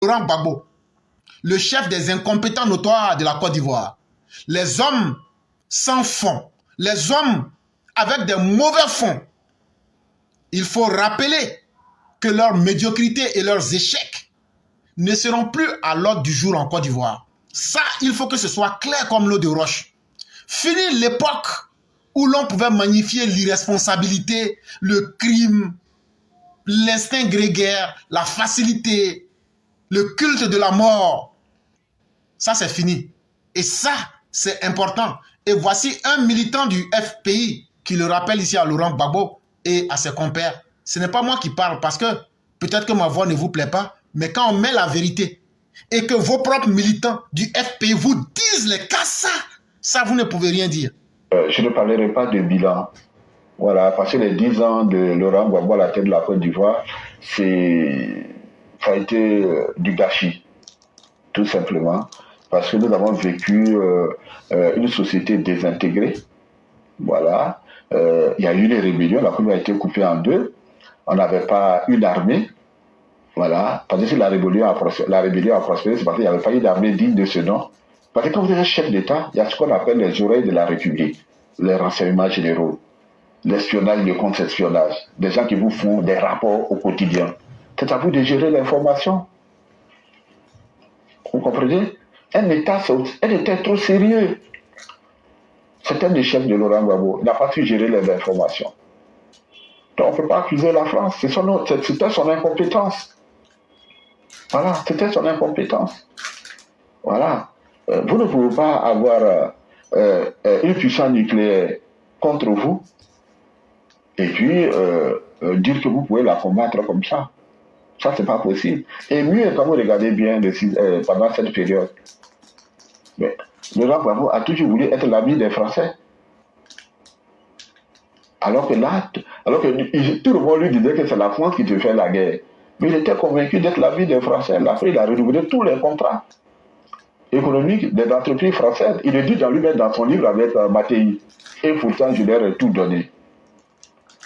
Laurent Gbagbo, le chef des incompétents notoires de la Côte d'Ivoire. Les hommes sans fond, les hommes avec des mauvais fonds. Il faut rappeler que leur médiocrité et leurs échecs ne seront plus à l'ordre du jour en Côte d'Ivoire. Ça, il faut que ce soit clair comme l'eau de roche. Fini l'époque où l'on pouvait magnifier l'irresponsabilité, le crime, l'instinct grégaire, la facilité, le culte de la mort. Ça, c'est fini. Et ça, c'est important. Et voici un militant du FPI qui le rappelle ici à Laurent Gbagbo et à ses compères. Ce n'est pas moi qui parle parce que peut-être que ma voix ne vous plaît pas, mais quand on met la vérité et que vos propres militants du FPI vous disent les cas, ça vous ne pouvez rien dire. Je ne parlerai pas de bilan. Voilà, parce que les 10 ans de Laurent Gbagbo à la tête de la Côte d'Ivoire, ça a été du gâchis, tout simplement. Parce que nous avons vécu une société désintégrée. Voilà. Il y a eu les rébellions, la Côte d'Ivoire a été coupée en deux. On n'avait pas une armée. Voilà. Parce que si la rébellion a prospéré, c'est parce qu'il n'y avait pas eu d'armée digne de ce nom. Parce que quand vous êtes chef d'État, il y a ce qu'on appelle les oreilles de la République, les renseignements généraux, l'espionnage, le contre-espionnage, des gens qui vous font des rapports au quotidien. C'est à vous de gérer l'information. Vous comprenez? Un État était trop sérieux. C'était le chef de Laurent Gbagbo. Il n'a pas su gérer les informations. Donc on ne peut pas accuser la France. C'était son incompétence. Voilà, c'était son incompétence. Voilà. Vous ne pouvez pas avoir une puissance nucléaire contre vous et puis dire que vous pouvez la combattre comme ça. Ça, c'est pas possible. Et mieux, quand vous regardez bien pendant cette période, Laurent Gbagbo a toujours voulu être l'ami des Français. Alors que là, tout le monde lui disait que c'est la France qui te fait la guerre. Mais il était convaincu d'être l'ami des Français. L'Afrique, il a renouvelé tous les contrats économiques des entreprises françaises. Il le dit dans lui-même dans son livre avec Mattei. Et pourtant, je leur ai tout donné.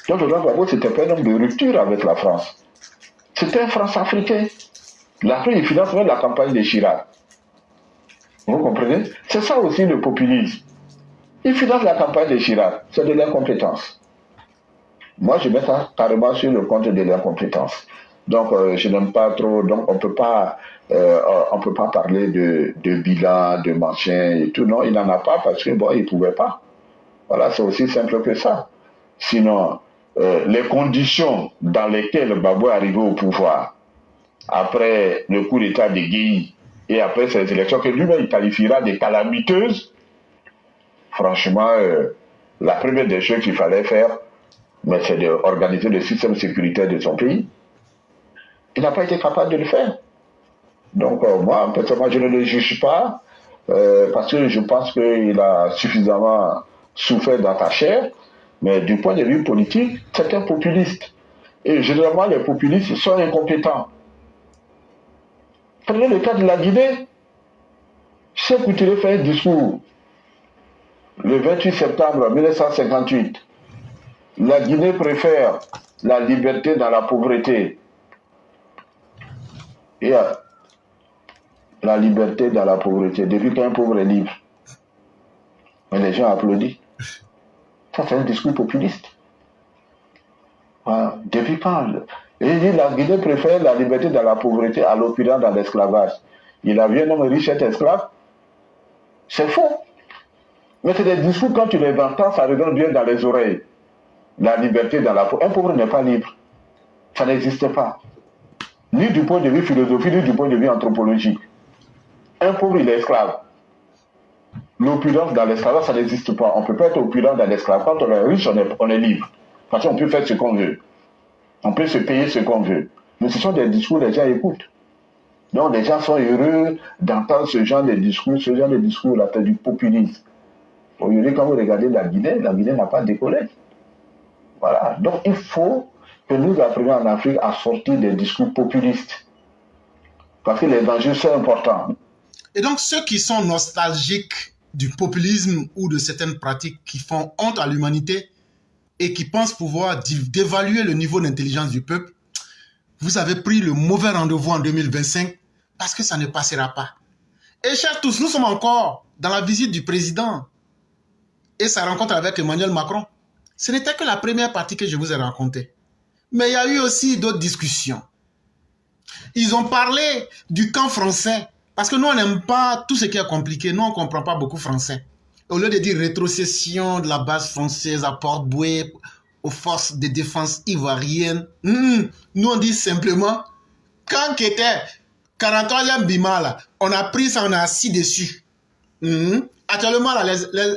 Donc, Laurent Gbagbo, c'était pas un homme de rupture avec la France. C'était un France-africain. L'Afrique, il finance même la campagne de Chirac. Vous comprenez? C'est ça aussi le populisme. Il finance la campagne de Chirac. C'est de l'incompétence. Moi, je mets ça carrément sur le compte de l'incompétence. Donc, je n'aime pas trop. Donc, on peut pas parler de bilan, de machin et tout. Non, il n'en a pas parce que bon, il pouvait pas. Voilà, c'est aussi simple que ça. Sinon, les conditions dans lesquelles Gbagbo est arrivé au pouvoir, après le coup d'État de Guéhi et après ces élections que lui-même il qualifiera de calamiteuses, franchement, la première des choses qu'il fallait faire, c'est d'organiser le système sécuritaire de son pays. Il n'a pas été capable de le faire. Donc, moi, personnellement, je ne le juge pas, parce que je pense qu'il a suffisamment souffert dans sa chair, mais du point de vue politique, c'est un populiste. Et généralement, les populistes sont incompétents. Prenez le cas de la Guinée. Sékou Touré fait un discours le 28 septembre 1958. La Guinée préfère la liberté dans la pauvreté. Et la liberté dans la pauvreté, depuis qu'un pauvre est libre. Mais les gens applaudissent. Ça, c'est un discours populiste. Voilà. Depuis quand il dit la Guinée préfère la liberté dans la pauvreté à l'opulence dans l'esclavage. Il a vu un homme riche être esclave. C'est faux. Mais c'est des discours, quand tu les entends, ça résonne bien dans les oreilles. La liberté dans la pauvreté. Un pauvre n'est pas libre. Ça n'existe pas. Ni du point de vue philosophique, ni du point de vue anthropologique. Un pauvre, il est esclave. L'opulence dans l'esclavage, ça n'existe pas. On ne peut pas être opulent dans l'esclavage. Quand on est riche, on est libre. Parce qu'on peut faire ce qu'on veut. On peut se payer ce qu'on veut. Mais ce sont des discours que les gens écoutent. Donc les gens sont heureux d'entendre ce genre de discours. Ce genre de discours, là, c'est du populisme. Aujourd'hui, quand vous regardez la Guinée n'a pas décollé. Voilà. Donc il faut que nous apprenions en Afrique à sortir des discours populistes. Parce que les enjeux sont importants. Et donc ceux qui sont nostalgiques du populisme ou de certaines pratiques qui font honte à l'humanité et qui pensent pouvoir dévaluer le niveau d'intelligence du peuple, vous avez pris le mauvais rendez-vous en 2025 Parce que ça ne passera pas. Et chers tous, nous sommes encore dans la visite du président et sa rencontre avec Emmanuel Macron. Ce n'était que la première partie que je vous ai racontée. Mais il y a eu aussi d'autres discussions. Ils ont parlé du camp français. Parce que nous, on n'aime pas tout ce qui est compliqué. Nous, on ne comprend pas beaucoup français. Au lieu de dire rétrocession de la base française à Port-Boué aux forces de défense ivoiriennes, nous, on dit simplement, quand qui était 43e Bima, là, on a pris ça, on a assis dessus. Actuellement, là,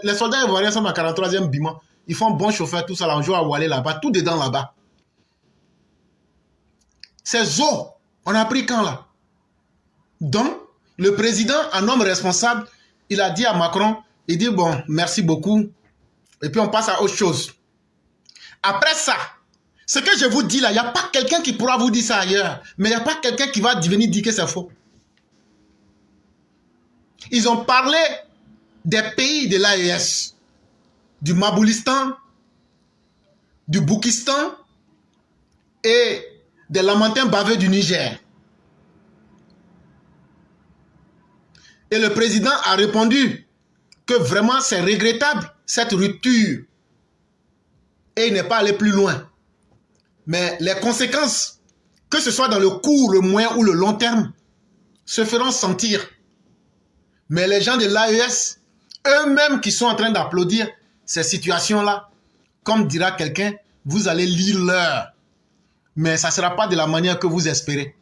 les soldats ivoiriens sont dans 43e Bima. Ils font bon chauffeur, tout ça, là, on joue à Wallet là-bas, tout dedans là-bas. Ces eaux, on a pris quand là? Donc, le président, un homme responsable, il a dit à Macron, il dit, bon, merci beaucoup, et puis on passe à autre chose. Après ça, ce que je vous dis là, il n'y a pas quelqu'un qui pourra vous dire ça ailleurs, mais il n'y a pas quelqu'un qui va venir dire que c'est faux. Ils ont parlé des pays de l'AES, du Maboulistan, du Boukistan et des Lamantins baveux du Niger. Et le président a répondu que vraiment c'est regrettable cette rupture. Et il n'est pas allé plus loin. Mais les conséquences, que ce soit dans le court, le moyen ou le long terme, se feront sentir. Mais les gens de l'AES, eux-mêmes qui sont en train d'applaudir ces situations-là, comme dira quelqu'un, vous allez lire l'heure. Mais ça ne sera pas de la manière que vous espérez.